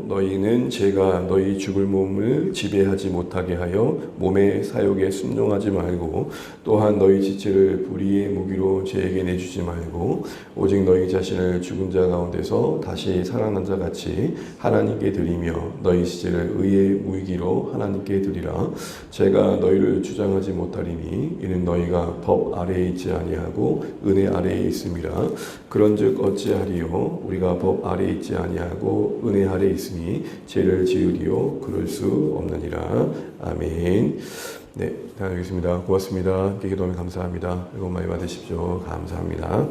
너희는 죄가 너희 죽을 몸을 지배하지 못하게 하여 몸의 사욕에 순종하지 말고 또한 너희 지체를 불의의 무기로 죄에게 내주지 말고 오직 너희 자신을 죽은 자 가운데서 다시 살아난 자 같이 하나님께 드리며 너희 지체를 의의 무기로 하나님께 드리라. 제가 너희를 주장하지 못하리니 이는 너희가 법 아래에 있지 아니하고 은혜 아래에 있음이라. 그런즉 어찌하리요? 우리가 법 아래에 있지 아니하고 은혜 아래에 있으니 죄를 지으리요? 그럴 수 없느니라. 아멘. 네, 다녀오겠습니다. 고맙습니다. 기도하면 감사합니다. 이거 많이 받으십시오. 감사합니다.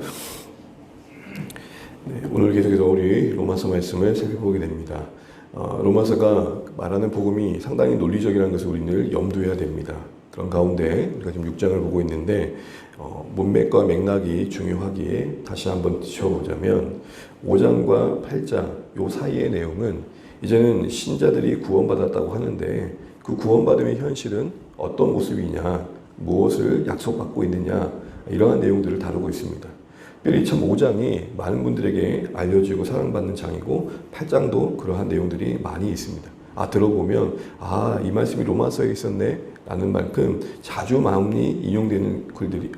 네, 오늘 계속해서 우리 로마서 말씀을 살펴보게 됩니다. 로마서가 말하는 복음이 상당히 논리적이라는 것을 우리 늘 염두해야 됩니다. 그런 가운데 우리가 지금 6장을 보고 있는데 문맥과 맥락이 중요하기에 다시 한번 짚어보자면 5장과 8장 요 사이의 내용은 이제는 신자들이 구원받았다고 하는데 그 구원받음의 현실은 어떤 모습이냐, 무엇을 약속받고 있느냐 이러한 내용들을 다루고 있습니다. 특별히 참 5장이 많은 분들에게 알려지고 사랑받는 장이고 8장도 그러한 내용들이 많이 있습니다. 들어보면 이 말씀이 로마서에 있었네 라는 만큼 자주 많이 인용되는 글들이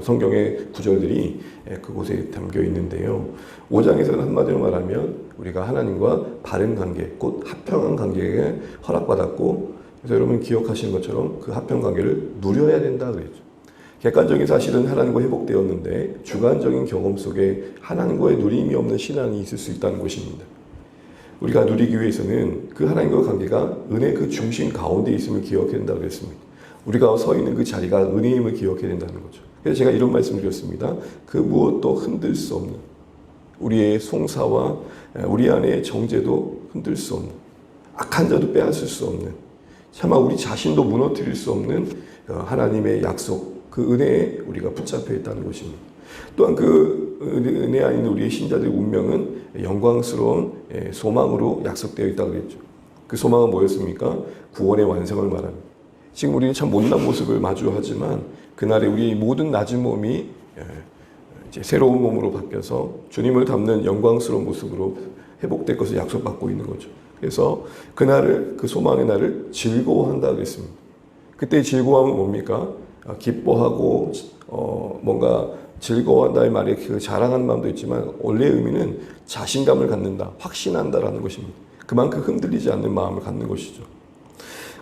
성경의 구절들이 그곳에 담겨 있는데요. 5장에서는 한마디로 말하면 우리가 하나님과 바른 관계, 곧 합평한 관계에 허락받았고 그래서 여러분 기억하시는 것처럼 그 합평 관계를 누려야 된다 그랬죠. 객관적인 사실은 하나님과 회복되었는데 주관적인 경험 속에 하나님과의 누림이 없는 신앙이 있을 수 있다는 것입니다. 우리가 누리기 위해서는 그 하나님과의 관계가 은혜 그 중심 가운데 있음을 기억해야 된다고 그랬습니다. 우리가 서 있는 그 자리가 은혜임을 기억해야 된다는 거죠. 그래서 제가 이런 말씀을 드렸습니다. 그 무엇도 흔들 수 없는 우리의 송사와 우리 안의 정죄도 흔들 수 없는 악한 자도 빼앗을 수 없는 차마 우리 자신도 무너뜨릴 수 없는 하나님의 약속 그 은혜에 우리가 붙잡혀 있다는 것입니다. 또한 그 은혜 안에 있는 우리의 신자들의 운명은 영광스러운 소망으로 약속되어 있다고 그랬죠. 그 소망은 뭐였습니까? 구원의 완성을 말합니다. 지금 우리는 참 못난 모습을 마주하지만 그날에 우리의 모든 낮은 몸이 이제 새로운 몸으로 바뀌어서 주님을 닮는 영광스러운 모습으로 회복될 것을 약속받고 있는 거죠. 그래서 그날을 그 소망의 날을 즐거워한다 그랬습니다. 그때 즐거움은 뭡니까? 기뻐하고 뭔가 즐거워한다의 말에 그 자랑하는 마음도 있지만 원래의 의미는 자신감을 갖는다, 확신한다라는 것입니다. 그만큼 흔들리지 않는 마음을 갖는 것이죠.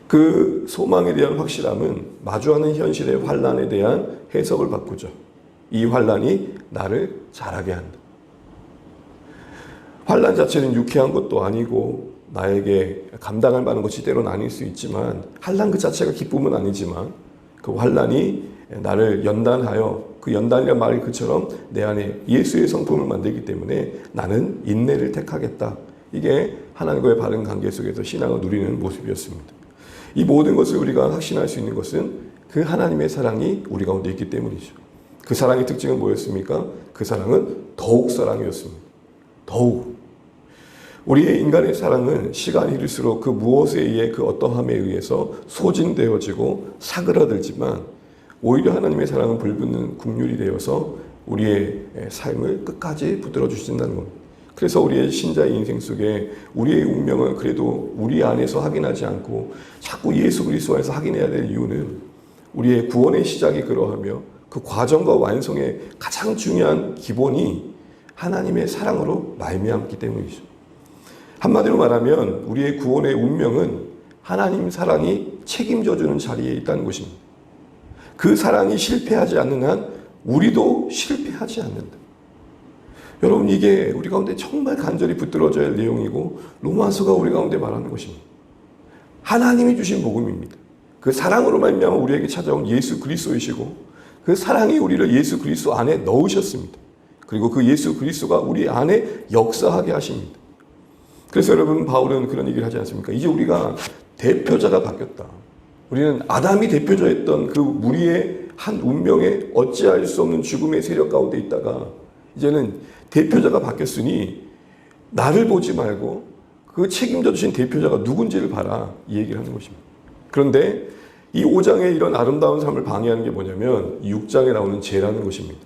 그 소망에 대한 확실함은 마주하는 현실의 환난에 대한 해석을 바꾸죠. 이 환난이 나를 자라게 한다. 환난 자체는 유쾌한 것도 아니고 나에게 감당할 만한 것이 때로는 아닐 수 있지만 환난 그 자체가 기쁨은 아니지만 그 환난이 나를 연단하여 그 연단이라는 말이 그처럼 내 안에 예수의 성품을 만들기 때문에 나는 인내를 택하겠다. 이게 하나님과의 바른 관계 속에서 신앙을 누리는 모습이었습니다. 이 모든 것을 우리가 확신할 수 있는 것은 그 하나님의 사랑이 우리 가운데 있기 때문이죠. 그 사랑의 특징은 뭐였습니까? 그 사랑은 더욱 사랑이었습니다. 더욱. 우리의 인간의 사랑은 시간이 흐를수록 그 무엇에 의해 그 어떠함에 의해서 소진되어지고 사그라들지만 오히려 하나님의 사랑은 불붙는 국률이 되어서 우리의 삶을 끝까지 붙들어 주신다는 겁니다. 그래서 우리의 신자의 인생 속에 우리의 운명을 그래도 우리 안에서 확인하지 않고 자꾸 예수 그리스도 안에서 확인해야 될 이유는 우리의 구원의 시작이 그러하며 그 과정과 완성의 가장 중요한 기본이 하나님의 사랑으로 말미암기 때문이죠. 한마디로 말하면 우리의 구원의 운명은 하나님 사랑이 책임져주는 자리에 있다는 것입니다. 그 사랑이 실패하지 않는 한 우리도 실패하지 않는다. 여러분 이게 우리 가운데 정말 간절히 붙들어져야 할 내용이고 로마서가 우리 가운데 말하는 것입니다. 하나님이 주신 복음입니다. 그 사랑으로 말미암아 우리에게 찾아온 예수 그리스도이시고 그 사랑이 우리를 예수 그리스도 안에 넣으셨습니다. 그리고 그 예수 그리스도가 우리 안에 역사하게 하십니다. 그래서 여러분 바울은 그런 얘기를 하지 않습니까? 이제 우리가 대표자가 바뀌었다. 우리는 아담이 대표자였던 그 무리의 한 운명에 어찌할 수 없는 죽음의 세력 가운데 있다가 이제는 대표자가 바뀌었으니 나를 보지 말고 그 책임져 주신 대표자가 누군지를 봐라 이 얘기를 하는 것입니다. 그런데 이 5장의 이런 아름다운 삶을 방해하는 게 뭐냐면 이 6장에 나오는 죄라는 것입니다.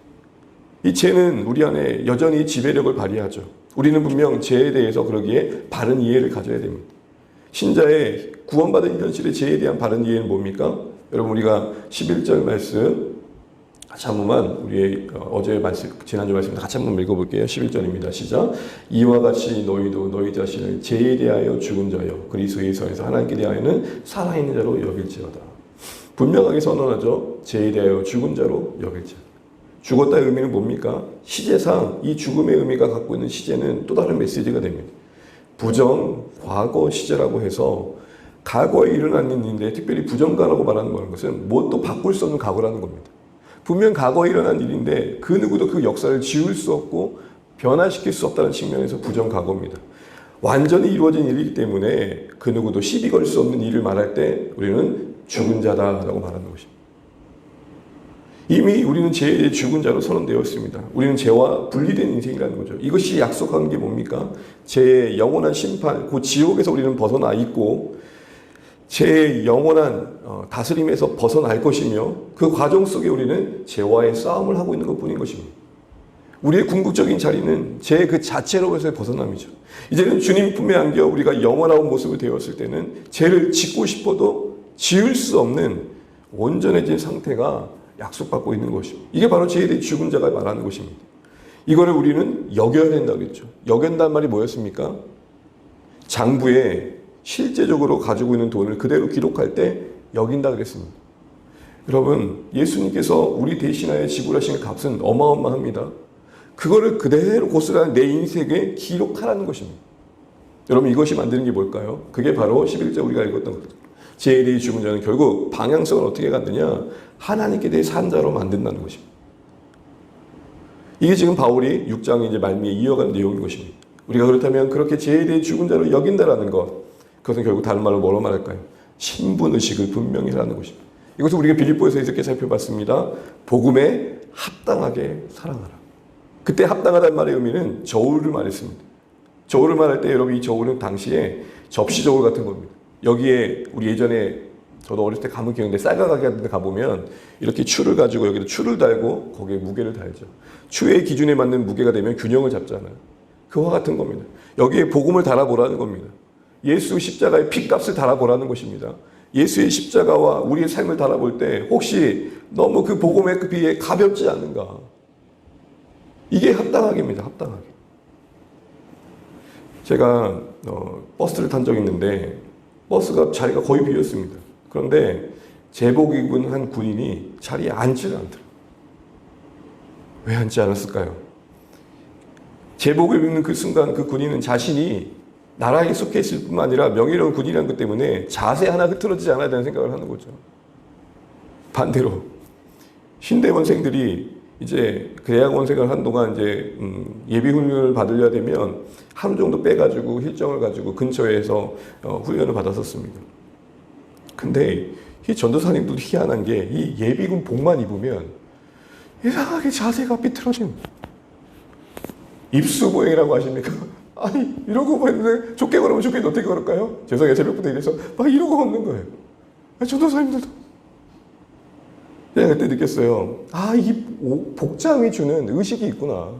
이 죄는 우리 안에 여전히 지배력을 발휘하죠. 우리는 분명 죄에 대해서 그러기에 바른 이해를 가져야 됩니다. 신자의 구원받은 현실의 죄에 대한 바른 이해는 뭡니까? 여러분 우리가 11절 말씀 같이 한 번만 우리의 어제 말씀, 지난주 말씀 같이 한 번 읽어볼게요. 11절입니다. 시작. 이와 같이 너희도 너희 자신을 죄에 대하여 죽은 자여 그리스도 예수에서 하나님께 대하여는 살아있는 자로 여길지어다. 분명하게 선언하죠. 죄에 대하여 죽은 자로 여길지어다. 죽었다의 의미는 뭡니까? 시제상 이 죽음의 의미가 갖고 있는 시제는 또 다른 메시지가 됩니다. 부정, 과거 시제라고 해서 과거에 일어난 일인데 특별히 부정과라고 말하는 것은 뭣도 바꿀 수 없는 과거라는 겁니다. 분명 과거에 일어난 일인데 그 누구도 그 역사를 지울 수 없고 변화시킬 수 없다는 측면에서 부정과거입니다. 완전히 이루어진 일이기 때문에 그 누구도 시비 걸 수 없는 일을 말할 때 우리는 죽은 자다라고 말하는 것입니다. 이미 우리는 죄의 죽은 자로 선언되어 있습니다. 우리는 죄와 분리된 인생이라는 거죠. 이것이 약속하는 게 뭡니까? 죄의 영원한 심판, 그 지옥에서 우리는 벗어나 있고 죄의 영원한 다스림에서 벗어날 것이며 그 과정 속에 우리는 죄와의 싸움을 하고 있는 것뿐인 것입니다. 우리의 궁극적인 자리는 죄 그 자체로부터의 벗어남이죠. 이제는 주님 품에 안겨 우리가 영원한 모습을 되었을 때는 죄를 짓고 싶어도 지을 수 없는 온전해진 상태가 약속받고 있는 것입니다. 이게 바로 죄에 대해 죽은 자가 말하는 것입니다. 이거를 우리는 여겨야 된다고 했죠. 여긴다는 말이 뭐였습니까? 장부에 실제적으로 가지고 있는 돈을 그대로 기록할 때 여긴다 그랬습니다. 여러분, 예수님께서 우리 대신하여 지불하신 값은 어마어마합니다. 그거를 그대로 고스란히 내 인생에 기록하라는 것입니다. 여러분, 이것이 만드는 게 뭘까요? 그게 바로 11절 우리가 읽었던 거죠. 죄에 대해 죽은 자는 결국 방향성을 어떻게 갖느냐? 하나님께 대해 산 자로 만든다는 것입니다. 이게 지금 바울이 6장의 이제 말미에 이어가는 내용인 것입니다. 우리가 그렇다면 그렇게 죄에 대해 죽은 자로 여긴다라는 것, 그것은 결국 다른 말로 뭐로 말할까요? 신분의식을 분명히 하라는 것입니다. 이것을 우리가 빌립보에서 이렇게 살펴봤습니다. 복음에 합당하게 사랑하라. 그때 합당하다는 말의 의미는 저울을 말했습니다. 저울을 말할 때 여러분 이 저울은 당시에 접시 저울 같은 겁니다. 여기에 우리 예전에 저도 어렸을 때 가면 기억인데 쌀가 가게 같은 데 가보면 이렇게 추를 가지고 여기다 추를 달고 거기에 무게를 달죠. 추의 기준에 맞는 무게가 되면 균형을 잡잖아요. 그와 같은 겁니다. 여기에 복음을 달아보라는 겁니다. 예수 십자가의 피값을 달아보라는 것입니다. 예수의 십자가와 우리의 삶을 달아볼 때 혹시 너무 그 복음의 비에 가볍지 않은가? 이게 합당하게입니다. 합당하게. 제가 버스를 탄 적이 있는데 버스가 자리가 거의 비었습니다. 그런데 제복 입은 한 군인이 자리에 앉지를 않더라고요. 왜 앉지 않았을까요? 제복을 입는 그 순간 그 군인은 자신이 나라에 속해 있을 뿐만 아니라 명예로운 군인이라는 것 때문에 자세 하나 흐트러지지 않아야 되는 생각을 하는 거죠. 반대로 신대원생들이 이제 대학원생을 한동안 이제 예비훈련을 받으려 되면 하루 정도 빼가지고 일정을 가지고 근처에서 훈련을 받았었습니다. 근데 이 전도사님도 희한한 게 이 예비군 복만 입으면 이상하게 자세가 삐뚤어진 입수보행이라고 하십니까? 아니 이러고 있는데 좁게 걸으면 좁게 어떻게 걸을까요? 죄송해요. 새벽부터 이래서 막 이러고 걷는 거예요. 전도사님들도 그때 느꼈어요. 아, 이 복장이 주는 의식이 있구나.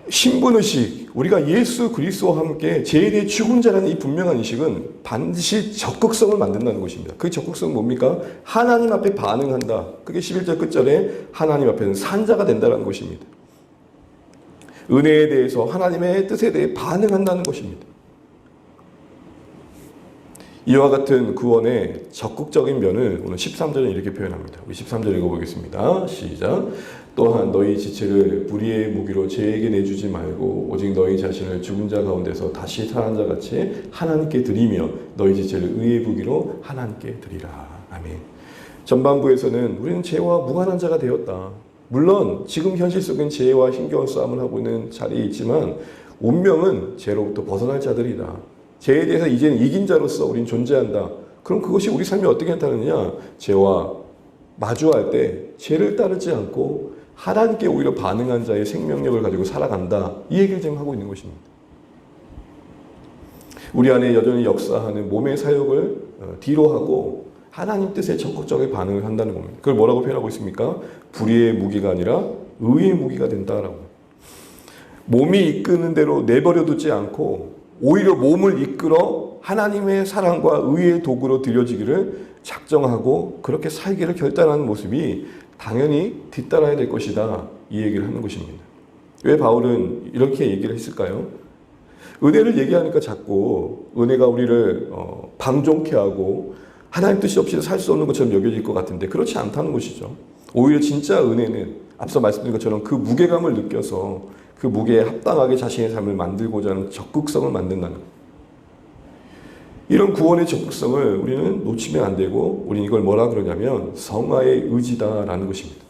신분의식, 우리가 예수 그리스도와 함께 죄에 대해 죽은 자라는 이 분명한 의식은 반드시 적극성을 만든다는 것입니다. 그 적극성은 뭡니까? 하나님 앞에 반응한다. 그게 11절 끝절에 하나님 앞에는 산자가 된다는 것입니다. 은혜에 대해서 하나님의 뜻에 대해 반응한다는 것입니다. 이와 같은 구원의 적극적인 면을 오늘 13절은 이렇게 표현합니다. 우리 13절 읽어보겠습니다. 시작. 또한 너희 지체를 불의의 무기로 죄에게 내주지 말고 오직 너희 자신을 죽은 자 가운데서 다시 살아난 자 같이 하나님께 드리며 너희 지체를 의의 무기로 하나님께 드리라. 아멘. 전반부에서는 우리는 죄와 무관한 자가 되었다. 물론 지금 현실 속엔 죄와 힘겨운 싸움을 하고 있는 자리에 있지만 운명은 죄로부터 벗어날 자들이다. 죄에 대해서 이제는 이긴 자로서 우리는 존재한다. 그럼 그것이 우리 삶에 어떻게 나타나느냐? 죄와 마주할 때 죄를 따르지 않고 하나님께 오히려 반응한 자의 생명력을 가지고 살아간다. 이 얘기를 지금 하고 있는 것입니다. 우리 안에 여전히 역사하는 몸의 사역을 뒤로 하고 하나님 뜻에 적극적인 반응을 한다는 겁니다. 그걸 뭐라고 표현하고 있습니까? 불의의 무기가 아니라 의의 무기가 된다라고. 몸이 이끄는 대로 내버려 두지 않고 오히려 몸을 이끌어 하나님의 사랑과 의의 도구로 드려지기를 작정하고 그렇게 살기를 결단하는 모습이 당연히 뒤따라야 될 것이다. 이 얘기를 하는 것입니다. 왜 바울은 이렇게 얘기를 했을까요? 은혜를 얘기하니까 자꾸 은혜가 우리를 방종케 하고 하나님 뜻이 없이 살 수 없는 것처럼 여겨질 것 같은데 그렇지 않다는 것이죠. 오히려 진짜 은혜는 앞서 말씀드린 것처럼 그 무게감을 느껴서 그 무게에 합당하게 자신의 삶을 만들고자 하는 적극성을 만든다는 것. 이런 구원의 적극성을 우리는 놓치면 안 되고 우리는 이걸 뭐라 그러냐면 성화의 의지다라는 것입니다.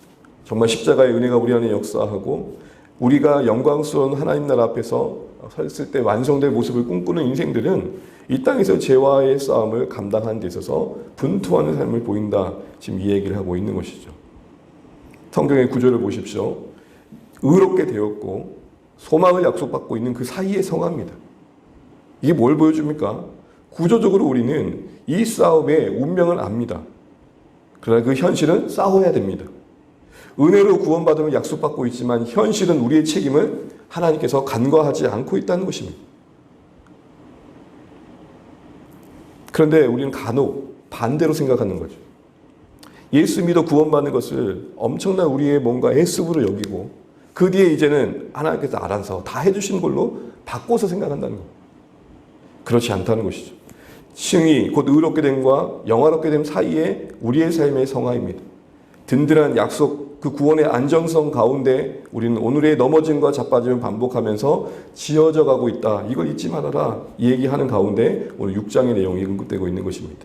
정말 십자가의 은혜가 우리 안에 역사하고 우리가 영광스러운 하나님 나라 앞에서 섰을 때 완성될 모습을 꿈꾸는 인생들은 이 땅에서 죄와의 싸움을 감당하는 데 있어서 분투하는 삶을 보인다. 지금 이 얘기를 하고 있는 것이죠. 성경의 구절을 보십시오. 의롭게 되었고 소망을 약속받고 있는 그 사이의 성화입니다. 이게 뭘 보여줍니까? 구조적으로 우리는 이 싸움의 운명을 압니다. 그러나 그 현실은 싸워야 됩니다. 은혜로 구원받으면 약속받고 있지만 현실은 우리의 책임을 하나님께서 간과하지 않고 있다는 것입니다. 그런데 우리는 간혹 반대로 생각하는 거죠. 예수 믿어 구원받는 것을 엄청난 우리의 뭔가 애습으로 여기고 그 뒤에 이제는 하나님께서 알아서 다 해주신 걸로 바꿔서 생각한다는 것. 그렇지 않다는 것이죠. 칭의 곧 의롭게 됨과 영화롭게 됨 사이에 우리의 삶의 성화입니다. 든든한 약속 그 구원의 안정성 가운데 우리는 오늘의 넘어짐과 자빠짐을 반복하면서 지어져 가고 있다. 이걸 잊지 말아라. 이 얘기하는 가운데 오늘 6장의 내용이 언급되고 있는 것입니다.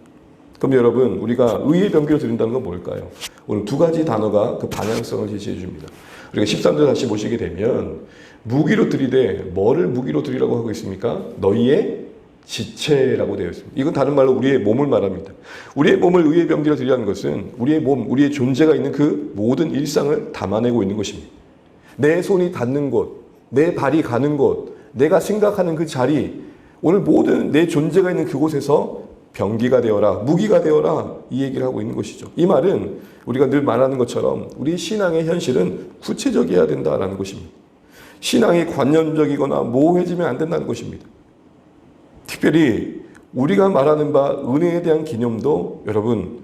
그럼 여러분 우리가 의의 병기로 드린다는 건 뭘까요? 오늘 두 가지 단어가 그 방향성을 제시해 줍니다. 우리가 13절 다시 보시게 되면 무기로 드리되 뭐를 무기로 드리라고 하고 있습니까? 너희의 지체라고 되어 있습니다. 이건 다른 말로 우리의 몸을 말합니다. 우리의 몸을 의의 병기로 드리라는 것은 우리의 몸, 우리의 존재가 있는 그 모든 일상을 담아내고 있는 것입니다. 내 손이 닿는 곳, 내 발이 가는 곳, 내가 생각하는 그 자리, 오늘 모든 내 존재가 있는 그곳에서 병기가 되어라, 무기가 되어라 이 얘기를 하고 있는 것이죠. 이 말은 우리가 늘 말하는 것처럼 우리 신앙의 현실은 구체적이어야 된다는 것입니다. 신앙이 관념적이거나 모호해지면 안 된다는 것입니다. 특별히 우리가 말하는 바 은혜에 대한 개념도 여러분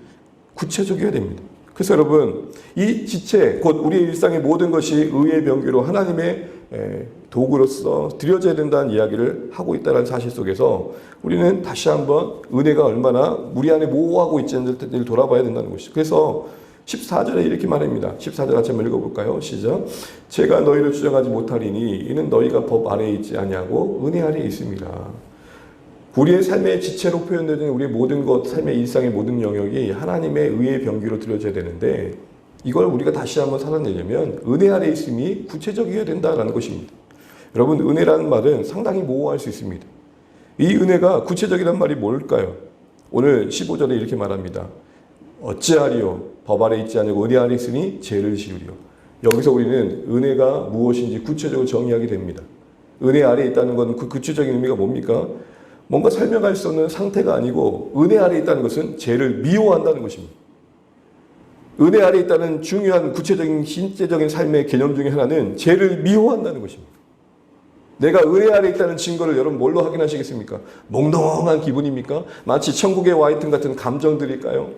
구체적이어야 됩니다. 그래서 여러분 이 지체 곧 우리의 일상의 모든 것이 의의 병기로 하나님의 도구로서 드려져야 된다는 이야기를 하고 있다는 사실 속에서 우리는 다시 한번 은혜가 얼마나 우리 안에 모호하고 있지를 돌아봐야 된다는 것이죠. 그래서 14절에 이렇게 말합니다. 14절 같이 한번 읽어볼까요? 시작. 제가 너희를 주장하지 못하리니 이는 너희가 법 아래에 있지 아니하고 은혜 아래에 있습니다. 우리의 삶의 지체로 표현되는 우리의 모든 것, 삶의 일상의 모든 영역이 하나님의 의의 병기로 드려져야 되는데 이걸 우리가 다시 한번 살아내려면 은혜 아래에 있음이 구체적이어야 된다는 것입니다. 여러분 은혜라는 말은 상당히 모호할 수 있습니다. 이 은혜가 구체적이란 말이 뭘까요? 오늘 15절에 이렇게 말합니다. 어찌하리요? 법 아래 있지 아니고 은혜 아래 있으니 죄를 지으리요. 여기서 우리는 은혜가 무엇인지 구체적으로 정의하게 됩니다. 은혜 아래에 있다는 건 그 구체적인 의미가 뭡니까? 뭔가 설명할 수 없는 상태가 아니고 은혜 아래에 있다는 것은 죄를 미워한다는 것입니다. 은혜 아래에 있다는 중요한 구체적인 신체적인 삶의 개념 중에 하나는 죄를 미워한다는 것입니다. 내가 은혜 아래에 있다는 증거를 여러분 뭘로 확인하시겠습니까? 몽롱한 기분입니까? 마치 천국에 와 있던 같은 감정들일까요?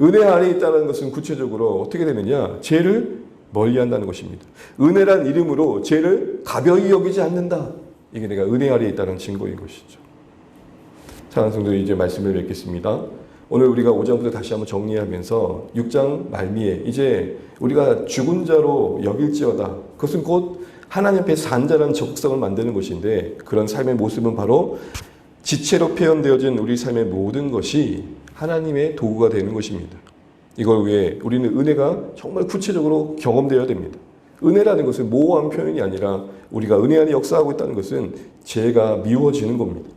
은혜 아래에 있다는 것은 구체적으로 어떻게 되느냐? 죄를 멀리한다는 것입니다. 은혜란 이름으로 죄를 가벼이 여기지 않는다. 이게 내가 은혜 아래에 있다는 증거인 것이죠. 사랑하는 성도들 이제 말씀을 맺겠습니다. 오늘 우리가 5장부터 다시 한번 정리하면서 6장 말미에 이제 우리가 죽은 자로 여길지어다. 그것은 곧 하나님 앞에 산 자라는 적극성을 만드는 것인데 그런 삶의 모습은 바로 지체로 표현되어진 우리 삶의 모든 것이 하나님의 도구가 되는 것입니다. 이걸 위해 우리는 은혜가 정말 구체적으로 경험되어야 됩니다. 은혜라는 것은 모호한 표현이 아니라 우리가 은혜 안에 역사하고 있다는 것은 죄가 미워지는 겁니다.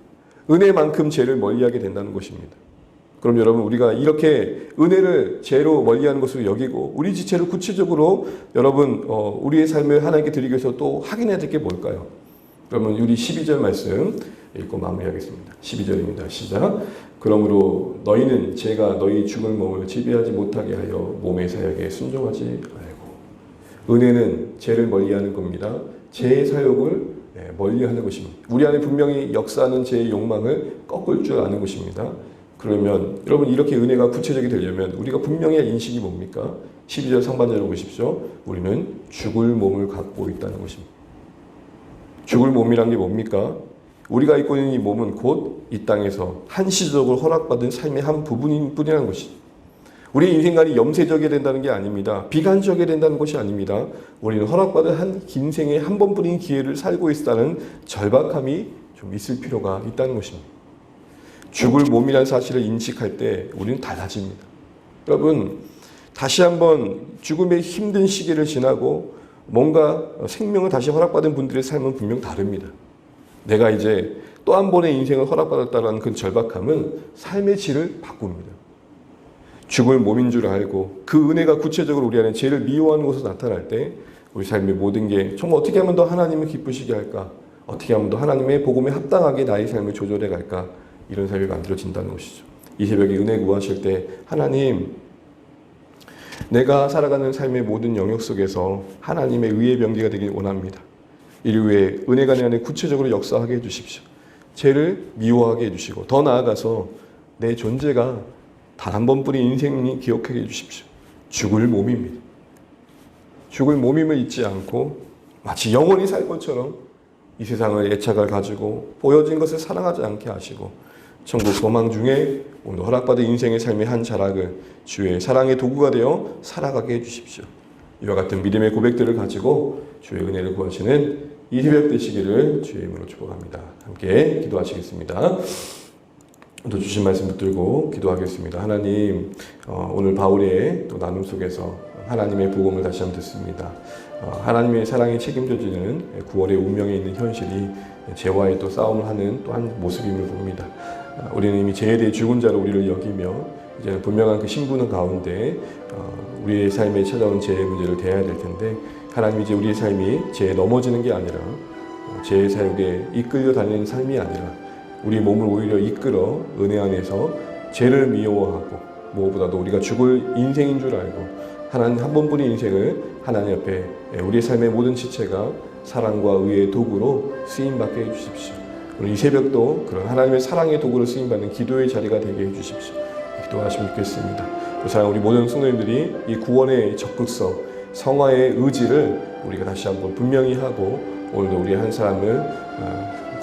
은혜만큼 죄를 멀리하게 된다는 것입니다. 그럼 여러분 우리가 이렇게 은혜를 죄로 멀리하는 것으로 여기고 우리 지체를 구체적으로 여러분 우리의 삶을 하나님께 드리기 위해서 또 확인해야 될 게 뭘까요? 그러면 우리 12절 말씀 읽고 마무리하겠습니다. 12절입니다. 시작. 그러므로 너희는 죄가 너희 죽은 몸을 지배하지 못하게 하여 몸의 사역에 순종하지 말고. 은혜는 죄를 멀리하는 겁니다. 제 사욕을 멀리하는 것입니다. 우리 안에 분명히 역사하는 제 욕망을 꺾을 줄 아는 것입니다. 그러면 여러분 이렇게 은혜가 구체적이 되려면 우리가 분명히 할 인식이 뭡니까? 12절 상반절을 보십시오. 우리는 죽을 몸을 갖고 있다는 것입니다. 죽을 몸이란 게 뭡니까? 우리가 입고 있는 이 몸은 곧 이 땅에서 한시적으로 허락받은 삶의 한 부분인 뿐이라는 것이죠. 우리 인생관이 염세적이 된다는 게 아닙니다. 비관적이 된다는 것이 아닙니다. 우리는 허락받은 한 긴 생에 한 번뿐인 기회를 살고 있다는 절박함이 좀 있을 필요가 있다는 것입니다. 죽을 몸이라는 사실을 인식할 때 우리는 달라집니다. 여러분 다시 한번 죽음의 힘든 시기를 지나고 뭔가 생명을 다시 허락받은 분들의 삶은 분명 다릅니다. 내가 이제 또 한 번의 인생을 허락받았다는 그 절박함은 삶의 질을 바꿉니다. 죽을 몸인 줄 알고 그 은혜가 구체적으로 우리 안에 죄를 미워하는 것으로 나타날 때 우리 삶의 모든 게 정말 어떻게 하면 더 하나님을 기쁘시게 할까? 어떻게 하면 더 하나님의 복음에 합당하게 나의 삶을 조절해 갈까? 이런 삶이 만들어진다는 것이죠. 이 새벽에 은혜 구하실 때 하나님 내가 살아가는 삶의 모든 영역 속에서 하나님의 의의 병기가 되길 원합니다. 이후에 은혜가 내 안에 구체적으로 역사하게 해주십시오. 죄를 미워하게 해주시고 더 나아가서 내 존재가 단 한 번뿐인 인생이 기억하게 해주십시오. 죽을 몸입니다. 죽을 몸임을 잊지 않고 마치 영원히 살 것처럼 이 세상의 애착을 가지고 보여진 것을 사랑하지 않게 하시고 천국 소망 중에 오늘 허락받은 인생의 삶의 한 자락을 주의 사랑의 도구가 되어 살아가게 해주십시오. 이와 같은 믿음의 고백들을 가지고 주의 은혜를 구하시는 이 새벽 되시기를 주의 이름으로 축복합니다. 함께 기도하시겠습니다. 또 주신 말씀 붙들고 기도하겠습니다. 하나님, 오늘 바울의 또 나눔 속에서 하나님의 복음을 다시 한번 듣습니다. 하나님의 사랑이 책임져지는 구원의 운명에 있는 현실이 죄와의 또 싸움을 하는 또 한 모습임을 봅니다. 우리는 이미 죄에 대해 죽은 자로 우리를 여기며 이제는 분명한 그 신분은 가운데 우리의 삶에 찾아온 죄의 문제를 대해야 될 텐데 하나님 이제 우리의 삶이 죄에 넘어지는 게 아니라 죄의 사욕에 이끌려 다니는 삶이 아니라 우리 몸을 오히려 이끌어 은혜 안에서 죄를 미워하고 무엇보다도 우리가 죽을 인생인 줄 알고 하나님 한 번뿐인 인생을 하나님 앞에 우리의 삶의 모든 지체가 사랑과 의의 도구로 쓰임받게 해주십시오. 오늘 이 새벽도 그런 하나님의 사랑의 도구로 쓰임받는 기도의 자리가 되게 해주십시오. 기도하시면 좋겠습니다. 사랑 우리 모든 성도님들이 이 구원의 적극성, 성화의 의지를 우리가 다시 한번 분명히 하고 오늘도 우리 한 사람을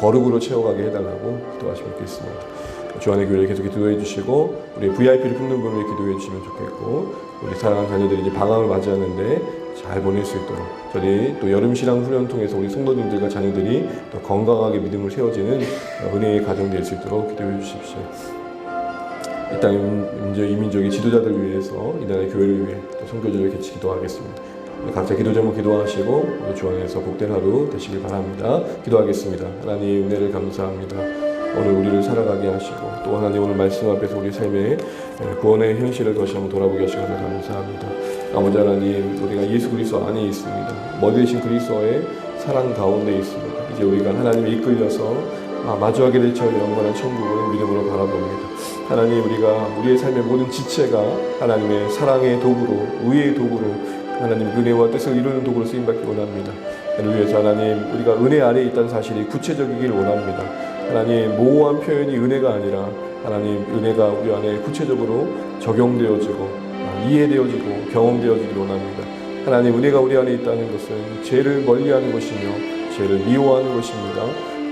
거룩으로 채워가게 해달라고 기도하시면 좋겠습니다. 주안의 교회를 계속 기도해 주시고 우리 VIP를 품는 분을 위해 기도해 주시면 좋겠고 우리 사랑하는 자녀들이 이제 방학을 맞이하는데 잘 보낼 수 있도록 저희 또 여름 신앙 훈련 통해서 우리 성도님들과 자녀들이 또 건강하게 믿음을 세워지는 은혜의 가정 될 수 있도록 기도해 주십시오. 이 땅 이민족의 지도자들 위해서 이 나라의 교회를 위해 또 선교지를 같이 기도하겠습니다. 각자 기도 제목 기도하시고 주 안에서 복된 하루 되시길 바랍니다. 기도하겠습니다. 하나님 은혜를 감사합니다. 오늘 우리를 살아가게 하시고 또 하나님 오늘 말씀 앞에서 우리 삶의 구원의 현실을 다시 한번 돌아보게 하시셔서 감사합니다. 아버지 하나님 우리가 예수 그리스도 안에 있습니다. 멀리 계신 그리스도의 사랑 가운데 있습니다. 이제 우리가 하나님에 이끌려서 마주하게 될 저 영원한 천국을 믿음으로 바라봅니다. 하나님 우리가 우리의 삶의 모든 지체가 하나님의 사랑의 도구로 의의 도구로 하나님 은혜와 뜻을 이루는 도구로 쓰임받기 원합니다. 이를 위해서 하나님 우리가 은혜 아래에 있다는 사실이 구체적이길 원합니다. 하나님 모호한 표현이 은혜가 아니라 하나님 은혜가 우리 안에 구체적으로 적용되어지고 이해되어지고 경험되어지길 원합니다. 하나님 은혜가 우리 안에 있다는 것은 죄를 멀리하는 것이며 죄를 미워하는 것입니다.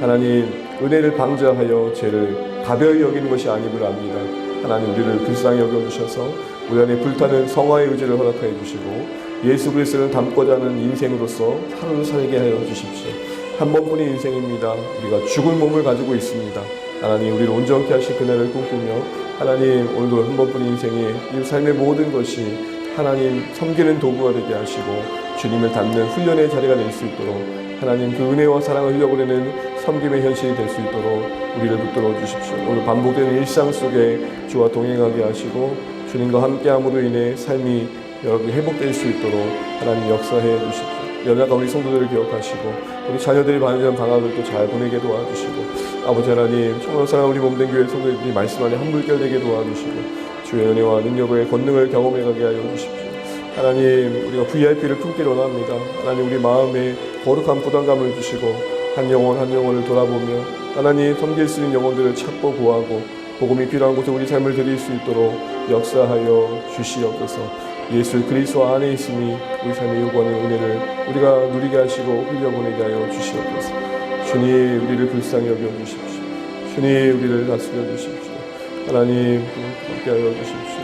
하나님 은혜를 방자하여 죄를 가벼이 여기는 것이 아님을 압니다. 하나님 우리를 불쌍히 여겨주셔서 우리 안에 불타는 성화의 의지를 허락하여 주시고 예수 그리스도를 닮고자 하는 인생으로서 하루를 살게 하여 주십시오. 한 번뿐인 인생입니다. 우리가 죽을 몸을 가지고 있습니다. 하나님 우리를 온전케 하실 그날을 꿈꾸며 하나님 오늘도 한 번뿐인 인생에 이 삶의 모든 것이 하나님 섬기는 도구가 되게 하시고 주님을 닮는 훈련의 자리가 될 수 있도록 하나님 그 은혜와 사랑을 흘려보내는 섬김의 현실이 될 수 있도록 우리를 붙들어 주십시오. 오늘 반복되는 일상 속에 주와 동행하게 하시고 주님과 함께함으로 인해 삶이 여러분 회복될 수 있도록 하나님 역사해 주십시오. 연약한 우리 성도들을 기억하시고 우리 자녀들이 반전 방학을 또 잘 보내게 도와주시고 아버지 하나님 정말 사랑하는 우리 몸된 교회 성도들이 말씀 안에 한 물결 되게 도와주시고 주의 은혜와 능력의 권능을 경험해 가게 하여 주십시오. 하나님, 우리가 VIP를 품기를 원합니다. 하나님, 우리 마음에 거룩한 부담감을 주시고 한 영혼 한 영혼을 돌아보며 하나님 섬길 수 있는 영혼들을 찾고 구하고 복음이 필요한 곳에 우리 삶을 드릴 수 있도록 역사하여 주시옵소서. 예수 그리스도 안에 있음이 우리 삶에 요구하는 은혜를 우리가 누리게 하시고 흘려보내게 하여 주시옵소서. 주님, 우리를 불쌍히 여겨주십시오. 주님, 우리를 다스려 주십시오. 하나님, 함께하여 주십시오.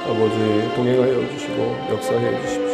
아버지, 동행하여 주시고 역사해 주십시오.